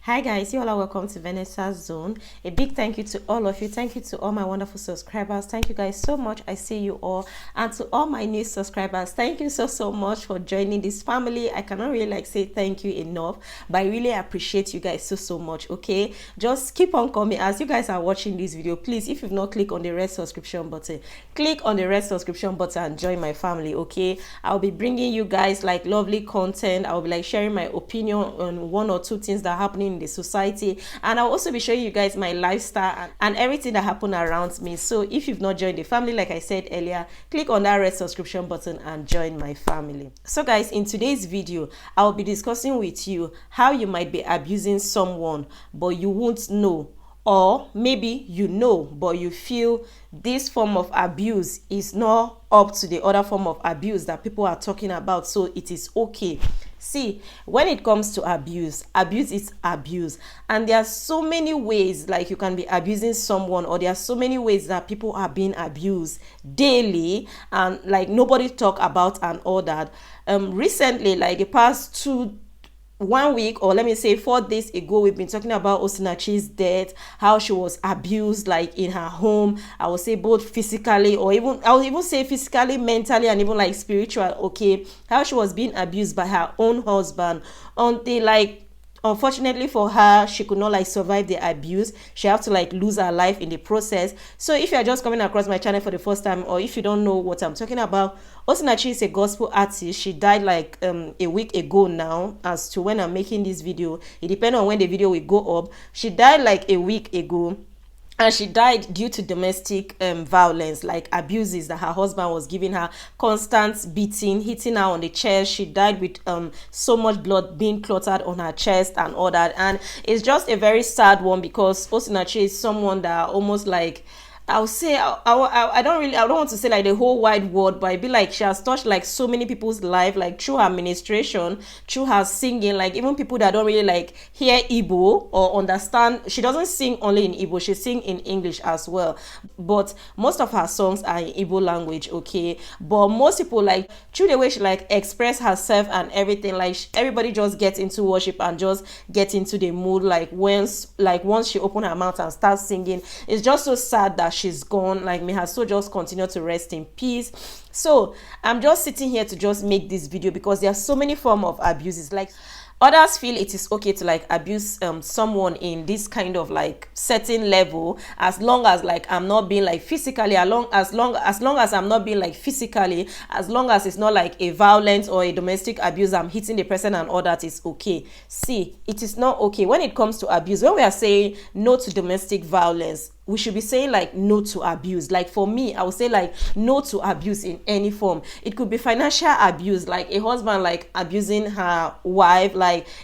Hi guys, you all are welcome to Vanessa's Zone. A big thank you to all of you. Thank you to all my wonderful subscribers. Thank you guys so much. I see you all. And to all my new subscribers, thank you so much for joining this family. I cannot really say thank you enough, but I really appreciate you guys so much. Okay, just keep on coming as you guys are watching this video. Please, if you've not clicked on the red subscription button, click on the red subscription button and join my family. Okay, I'll be bringing you guys lovely content. I'll be sharing my opinion on one or two things that are happening in the society, and I'll also be showing you guys my lifestyle and everything that happened around me. So if you've not joined the family, like I said earlier, click on that red subscription button and join my family. So guys, in today's video I'll be discussing with you how you might be abusing someone but you won't know, or maybe you know but you feel this form of abuse is not up to the other form of abuse that people are talking about, so it is okay. See, when it comes to abuse is abuse, and there are so many ways you can be abusing someone, or there are so many ways that people are being abused daily and nobody talk about and all that. Recently, the past 1 week, or let me say 4 days ago, we've been talking about Osinachi's death, how she was abused in her home. I would say both physically, or I would even say physically, mentally, and even spiritual. Okay, how she was being abused by her own husband until unfortunately for her, she could not survive the abuse. She had to lose her life in the process. So if you are just coming across my channel for the first time, or if you don't know what I'm talking about, Osinachi is a gospel artist. She died a week ago now. As to when I'm making this video, it depends on when the video will go up. She died a week ago, and she died due to domestic violence, abuses that her husband was giving her, constant beating, hitting her on the chest. She died with so much blood being clotted on her chest and all that. And it's just a very sad one, because Osinachi is someone that almost I would say I don't want to say the whole wide world, but I be she has touched so many people's life, through her ministration, through her singing. Even people that don't really hear Igbo or understand, she doesn't sing only in Igbo, she sing in English as well, but most of her songs are in Igbo language. Okay, but most people through the way she express herself and everything, everybody just gets into worship and just get into the mood. Once she open her mouth and start singing, it's just so sad that she's gone. May her soul just continue to rest in peace. So I'm just sitting here to just make this video because there are so many forms of abuses. Others feel it is okay to abuse someone in this kind of certain level, as long as I'm not being physically, as long as I'm not being physically, as long as it's not a violent or a domestic abuse, I'm hitting the person and all that is okay. See, it is not okay when it comes to abuse. When we are saying no to domestic violence, we should be saying no to abuse. For me, I would say no to abuse in any form. It could be financial abuse, a husband abusing her wife,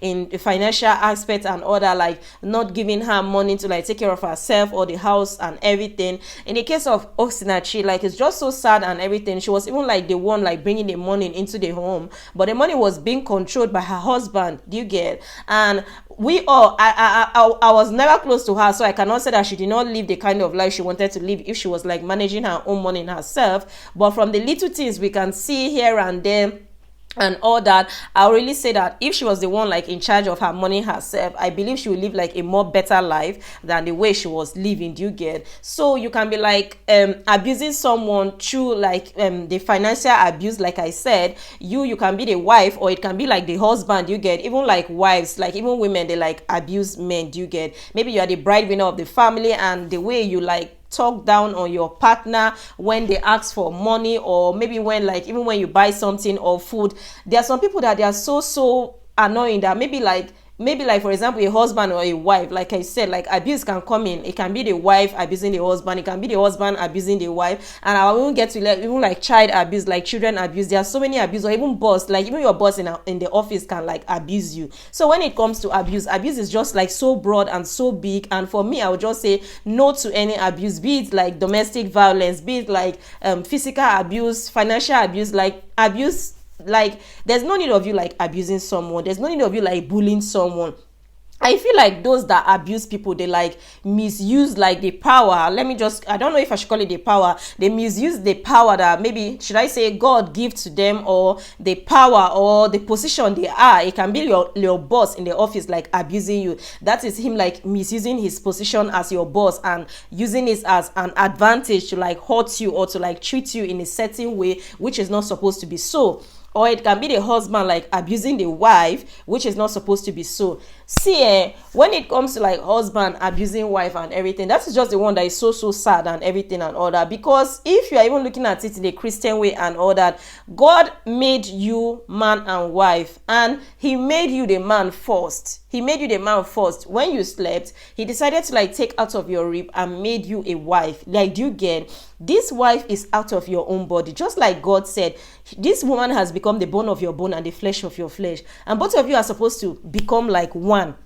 in the financial aspect and other, not giving her money to take care of herself or the house and everything. In the case of Osinachi, it's just so sad and everything. She was even the one bringing the money into the home, but the money was being controlled by her husband. Do you get? And we all, I was never close to her, so I cannot say that she did not live the kind of life she wanted to live if she was managing her own money herself. But from the little things we can see here and there and all that, I'll really say that if she was the one in charge of her money herself, I believe she would live a more better life than the way she was living. Do you get? So you can be abusing someone through the financial abuse. Like I said, you can be the wife, or it can be the husband. You get? Even wives, even women, they abuse men. Do you get? Maybe you are the breadwinner of the family, and the way you talk down on your partner when they ask for money, or maybe when even when you buy something or food. There are some people that they are so annoying that maybe for example, a husband or a wife, like I said, abuse can come in. It can be the wife abusing the husband, it can be the husband abusing the wife, and I won't get to even child abuse, children abuse. There are so many abuse, or even boss, even your boss in the office can abuse you. So when it comes to abuse is just so broad and so big. And for me, I would just say no to any abuse, be it domestic violence, be it physical abuse, financial abuse, abuse. There's no need of you abusing someone. There's no need of you bullying someone. I feel like those that abuse people, they like misuse like the power. I don't know if I should call it the power. They misuse the power that maybe, should I say, God give to them, or the power or the position they are. It can be your boss in the office like abusing you. That is him like misusing his position as your boss and using it as an advantage to like hurt you or to like treat you in a certain way, which is not supposed to be so. Or it can be the husband like abusing the wife, which is not supposed to be so. See, when it comes to like husband abusing wife and everything, that is just the one that is so sad and everything and all that. Because if you are even looking at it in a Christian way and all that, God made you man and wife, and he made you the man first. He made you the man first. When you slept, he decided to like take out of your rib and made you a wife. Like, do you get? This wife is out of your own body. Just like God said, this woman has become the bone of your bone and the flesh of your flesh. And both of you are supposed to become like one.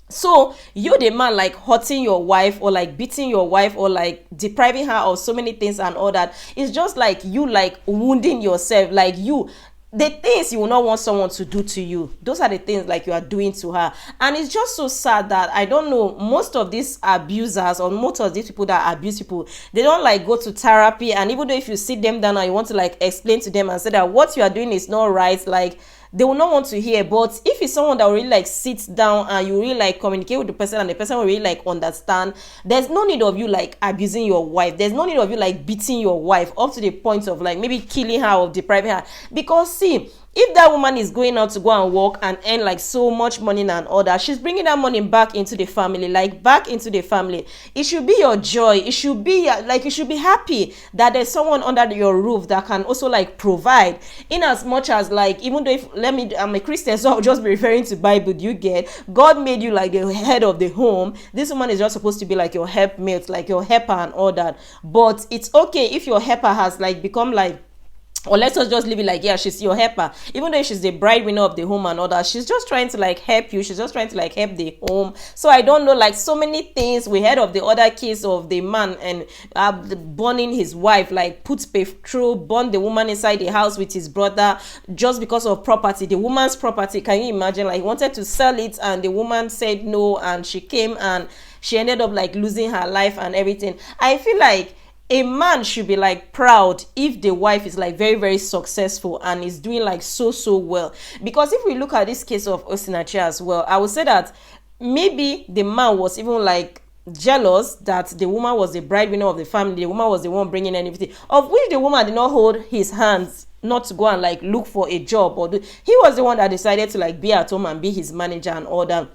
So you, the man, like hurting your wife or like beating your wife or like depriving her of so many things and all that, it's just like you like wounding yourself. Like you, the things you will not want someone to do to you, those are the things like you are doing to her. And it's just so sad that, I don't know, most of these abusers or most of these people that abuse people, they don't like go to therapy. And even though if you sit them down and you want to like explain to them and say that what you are doing is not right, like they will not want to hear. But if it's someone that will really like sit down and you really like communicate with the person and the person will really like understand, there's no need of you like abusing your wife. There's no need of you like beating your wife up to the point of like maybe killing her or depriving her. Because see, if that woman is going out to go and work and earn like so much money and all that, she's bringing that money back into the family, like back into the family. It should be your joy. It should be like, you should be happy that there's someone under your roof that can also like provide. In as much as like, even though I'm a Christian, so I'll just be referring to Bible. You get? God made you like the head of the home. This woman is just supposed to be like your helpmate, like your helper and all that. But it's okay if your helper has like become like, or let's just leave it like, yeah, she's your helper, even though she's the breadwinner of the home and all that. She's just trying to like help you. She's just trying to like help the home. So I don't know, like so many things. We heard of the other case of the man and burning his wife, like put petrol, burn the woman inside the house with his brother just because of property, the woman's property. Can you imagine? Like, he wanted to sell it and the woman said no, and she came and she ended up like losing her life and everything. I feel like a man should be like proud if the wife is like very, very successful and is doing like so well. Because if we look at this case of Osinachi as well, I would say that maybe the man was even like jealous that the woman was the breadwinner of the family. The woman was the one bringing anything, of which the woman did not hold his hands not to go and like look for a job or do. He was the one that decided to like be at home and be his manager and all that.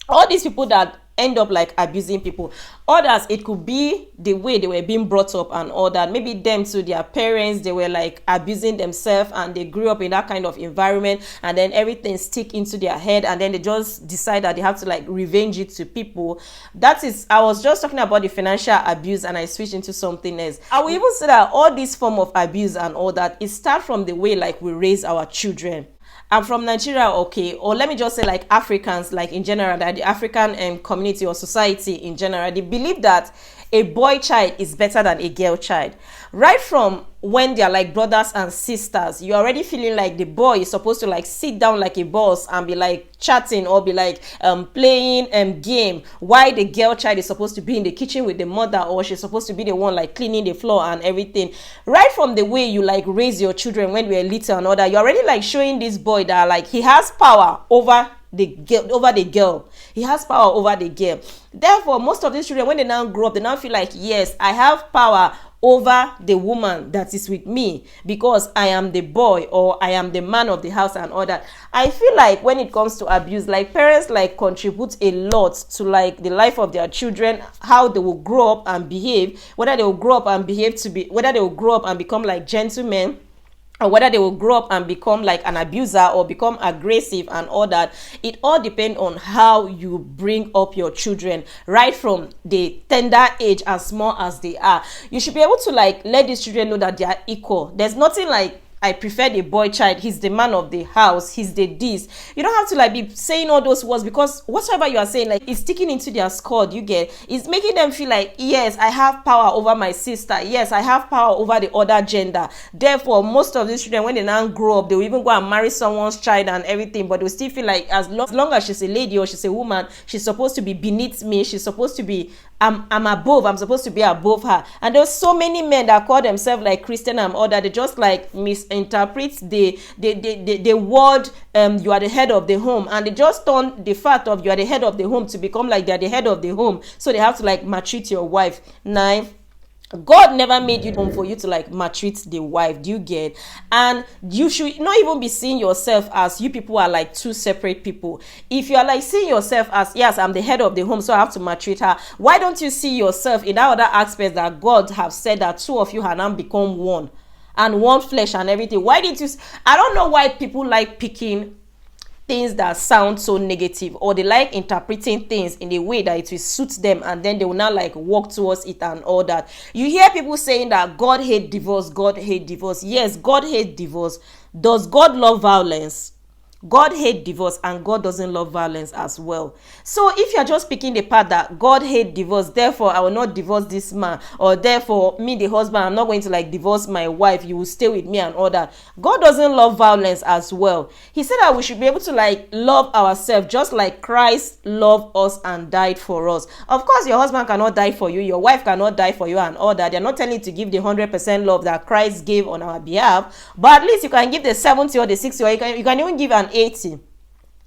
All these people that end up like abusing people, others, it could be the way they were being brought up and all that. Maybe them to their parents, they were like abusing themselves and they grew up in that kind of environment, and then everything stick into their head, and then they just decide that they have to like revenge it to people. That is, I was just talking about the financial abuse and I switched into something else. I will even say that all this form of abuse and all that, it starts from the way like we raise our children. I'm from Nigeria, okay, or let me just say like Africans, like in general, that the African community or society in general, they believe that a boy child is better than a girl child. Right from when they're like brothers and sisters, you're already feeling like the boy is supposed to like sit down like a boss and be like chatting or be like playing game, while the girl child is supposed to be in the kitchen with the mother, or she's supposed to be the one like cleaning the floor and everything. Right from the way you like raise your children when we're little and all that, you're already like showing this boy that like he has power over the girl. He has power over the girl. Therefore, most of these children, when they now grow up, they now feel like, yes, I have power over the woman that is with me because I am the boy or I am the man of the house and all that. I feel like when it comes to abuse, like parents like contribute a lot to like the life of their children, how they will grow up and behave, whether they will grow up and whether they will grow up and become like gentlemen, or whether they will grow up and become like an abuser or become aggressive and all that. It all depends on how you bring up your children right from the tender age, as small as they are. You should be able to like let these children know that they are equal. There's nothing like I prefer the boy child, he's the man of the house, he's the this. You don't have to like be saying all those words, because whatever you are saying, like, it's sticking into their skull. You get, it's making them feel like, yes, I have power over my sister, yes, I have power over the other gender. Therefore, most of these children, when they now grow up, they will even go and marry someone's child and everything, but they will still feel like, as long as she's a lady or she's a woman, she's supposed to be beneath me, she's supposed to be, I'm above, I'm supposed to be above her. And there's so many men that call themselves like Christian and all that. They just like misinterpret the word you are the head of the home, and they just turn the fact of you are the head of the home to become like they're the head of the home, so they have to like maltreat your wife. Now, God never made you home for you to like maltreat the wife. Do you get? And you should not even be seeing yourself as you people are like two separate people. If you are like seeing yourself as, yes, I'm the head of the home, so I have to maltreat her, why don't you see yourself in that other aspect that God have said that two of you have now become one and one flesh and everything? Why didn't you? I don't know why people like picking things that sound so negative, or they like interpreting things in a way that it will suit them, and then they will now like walk towards it and all that. You hear people saying that God hate divorce, God hate divorce. Yes, God hate divorce. Does God love violence? God hate divorce, and God doesn't love violence as well. So if you're just picking the part that God hate divorce, therefore I will not divorce this man, or therefore me the husband, I'm not going to like divorce my wife, you will stay with me and all that. God doesn't love violence as well. He said that we should be able to like love ourselves just like Christ loved us and died for us. Of course, your husband cannot die for you, your wife cannot die for you and all that. They're not telling you to give the 100% love that Christ gave on our behalf, but at least you can give the 70 or the 60, or you can even give an 80.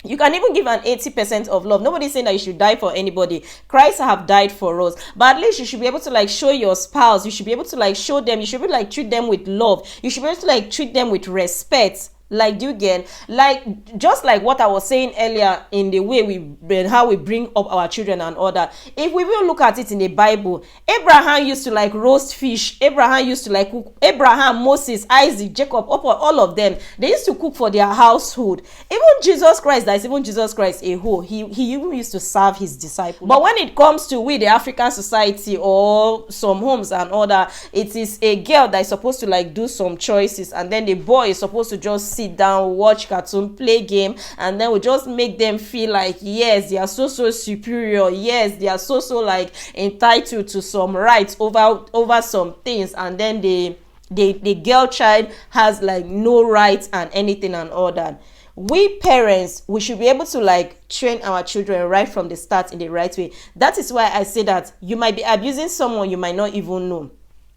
You can even give an 80% of love. Nobody's saying that you should die for anybody. Christ have died for us. But at least you should be able to like show your spouse, you should be able to like show them, you should be able to like treat them with love, you should be able to like treat them with respect. Like, do you get? Like, just like what I was saying earlier in the way how we bring up our children and all that. If we will look at it in the Bible, Abraham used to like roast fish. Abraham used to like cook. Abraham, Moses, Isaac, Jacob, all of them, they used to cook for their household. Even Jesus Christ, that is even Jesus Christ a whole, he even used to serve his disciples. But when it comes to we, the African society or some homes and all that, it is a girl that is supposed to like do some choices, and then the boy is supposed to just sit down, watch cartoon, play game, and then we just make them feel like, yes, they are so superior, yes, they are so like entitled to some rights over some things, and then the girl child has like no rights and anything and all that. We parents, we should be able to like train our children right from the start in the right way. That is why I say that you might be abusing someone you might not even know.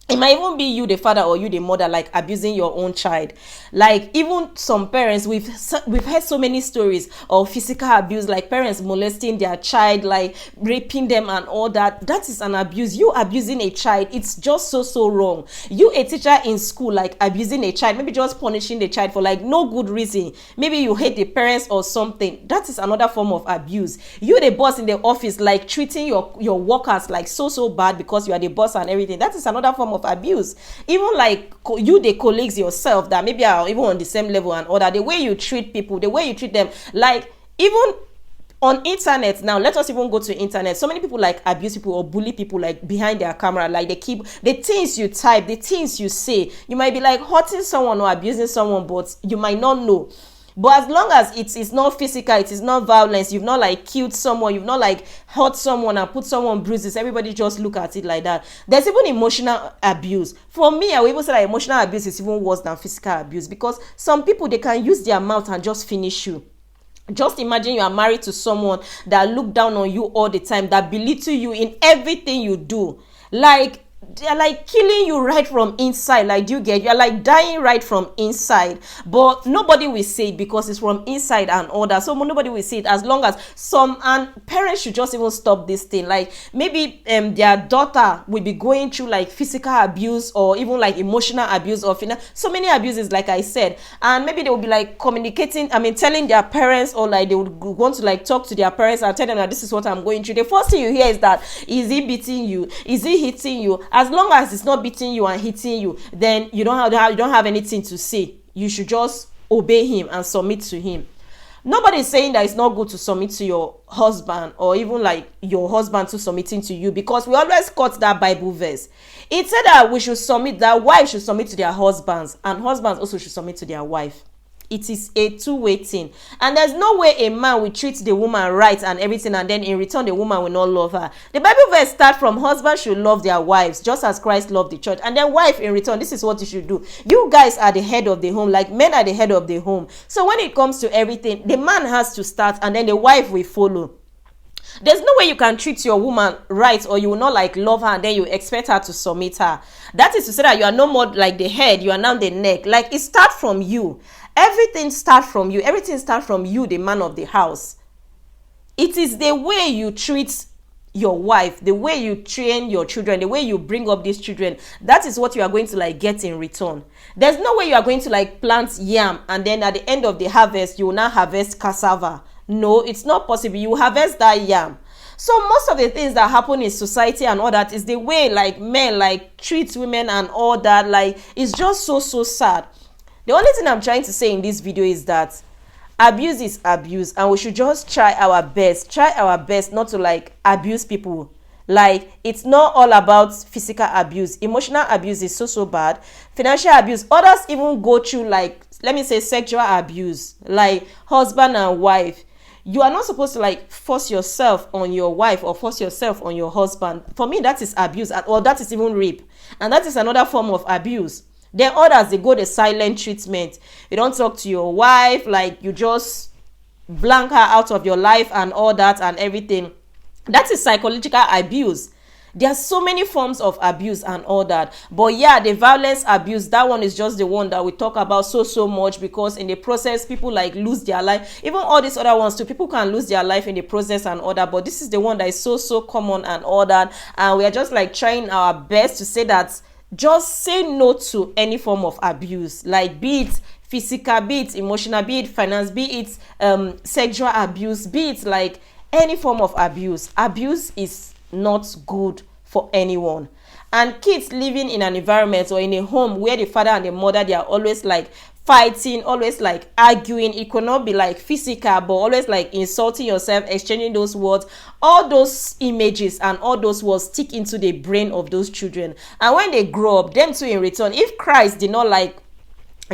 It might even be you the father or you the mother like abusing your own child. Like, even some parents, we've heard so many stories of physical abuse, like parents molesting their child, like raping them and all that. That is an abuse. You abusing a child, it's just so wrong. You, a teacher in school, like abusing a child, maybe just punishing the child for like no good reason, maybe you hate the parents or something, that is another form of abuse. You, the boss in the office, like treating your workers like so bad because you are the boss and everything, that is another form of abuse. Even like you, the colleagues yourself that maybe are even on the same level and all that, the way you treat people, the way you treat them, like even on internet now, let us even go to internet. So many people like abuse people or bully people like behind their camera, like they keep the things you type, the things you say, you might be like hurting someone or abusing someone, but you might not know. But as long as it is not physical, it is not violence, you've not like killed someone, you've not like hurt someone and put someone bruises, everybody just look at it like that. There's even emotional abuse. For me, I will even say that emotional abuse is even worse than physical abuse, because some people, they can use their mouth and just finish you. Just imagine you are married to someone that look down on you all the time, that belittle you in everything you do. Like, they're like killing you right from inside. Like, do you get? You're like dying right from inside, but nobody will say it because it's from inside and all that. So nobody will say it. As long as and parents should just even stop this thing. Like, maybe their daughter will be going through like physical abuse or even like emotional abuse or so many abuses, like I said, and maybe they will be like communicating, telling their parents, or like they would want to like talk to their parents and tell them that this is what I'm going through. The first thing you hear is that, is he beating you? Is he hitting you? As long as it's not beating you and hitting you, then you don't have anything to say. You should just obey him and submit to him. Nobody is saying that it's not good to submit to your husband, or even like your husband to submitting to you, because we always quote that Bible verse. It said that we should submit, that wives should submit to their husbands, and husbands also should submit to their wife. It is a two-way thing, and there's no way a man will treat the woman right and everything, and then in return the woman will not love her. The Bible verse start from husbands should love their wives just as Christ loved the church, and then wife in return, this is what you should do. You guys are the head of the home, like men are the head of the home. So when it comes to everything, the man has to start, and then the wife will follow. There's no way you can treat your woman right, or you will not like love her, and then you expect her to submit her. That is to say that you are no more like the head, you are now the neck. Like, it starts from you. Everything starts from you. Everything starts from you, the man of the house. It is the way you treat your wife, the way you train your children, the way you bring up these children. That is what you are going to like get in return. There's no way you are going to like plant yam, and then at the end of the harvest you will now harvest cassava. No, it's not possible. You harvest that yam. So most of the things that happen in society and all that is the way like men like treat women and all that. Like, it's just so sad. The only thing I'm trying to say in this video is that abuse is abuse, and we should just try our best not to like abuse people. Like, it's not all about physical abuse. Emotional abuse is so bad. Financial abuse, others even go through like, let me say, sexual abuse, like husband and wife. You are not supposed to like force yourself on your wife or force yourself on your husband. For me, that is abuse, or that is even rape, and that is another form of abuse. Then others, they go the silent treatment. You don't talk to your wife, like you just blank her out of your life and all that and everything. That is psychological abuse. There are so many forms of abuse and all that. But yeah, the violence abuse, that one is just the one that we talk about so much, because in the process people like lose their life. Even all these other ones too, people can lose their life in the process and all that. But this is the one that is so common and all that. And we are just like trying our best to say that just say no to any form of abuse, like be it physical, be it emotional, be it finance, be it sexual abuse, be it like any form of abuse. Abuse is not good for anyone. And kids living in an environment or in a home where the father and the mother, they are always like fighting, always like arguing. It could not be like physical, but always like insulting yourself, exchanging those words. All those images and all those words stick into the brain of those children, and when they grow up, them too in return, if Christ did not like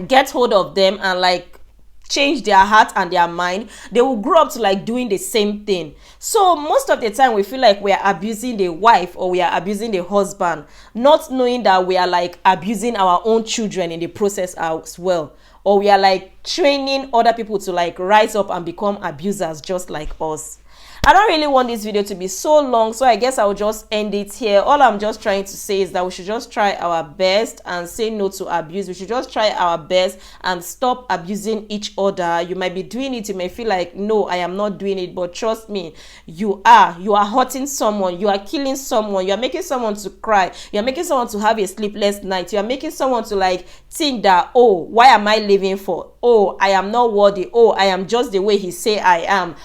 get hold of them and like change their heart and their mind, they will grow up to like doing the same thing. So most of the time we feel like we are abusing the wife or we are abusing the husband, not knowing that we are like abusing our own children in the process as well, or we are like training other people to like rise up and become abusers just like us. I don't really want this video to be so long, so I guess I'll just end it here. All I'm just trying to say is that we should just try our best and say no to abuse. We should just try our best and stop abusing each other. You might be doing it, you may feel like, no, I am not doing it, but trust me, you are hurting someone, you are killing someone, you are making someone to cry, you are making someone to have a sleepless night, you are making someone to like think that, oh, why am I living for? Oh, I am not worthy. Oh, I am just the way he say I am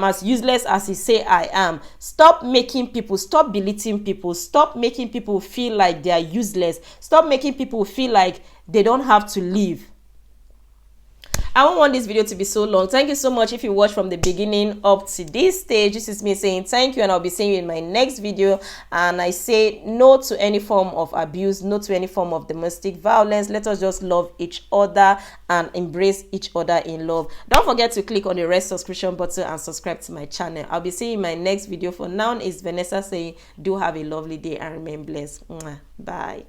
as useless as he say I am. Stop making people, stop belittling people, stop making people feel like they are useless, stop making people feel like they don't have to live. I don't want this video to be so long. Thank you so much if you watched from the beginning up to this stage. This is me saying thank you, and I'll be seeing you in my next video. And I say no to any form of abuse, no to any form of domestic violence. Let us just love each other and embrace each other in love. Don't forget to click on the red subscription button and subscribe to my channel. I'll be seeing you in my next video. For now, is Vanessa saying do have a lovely day and remain blessed. Bye.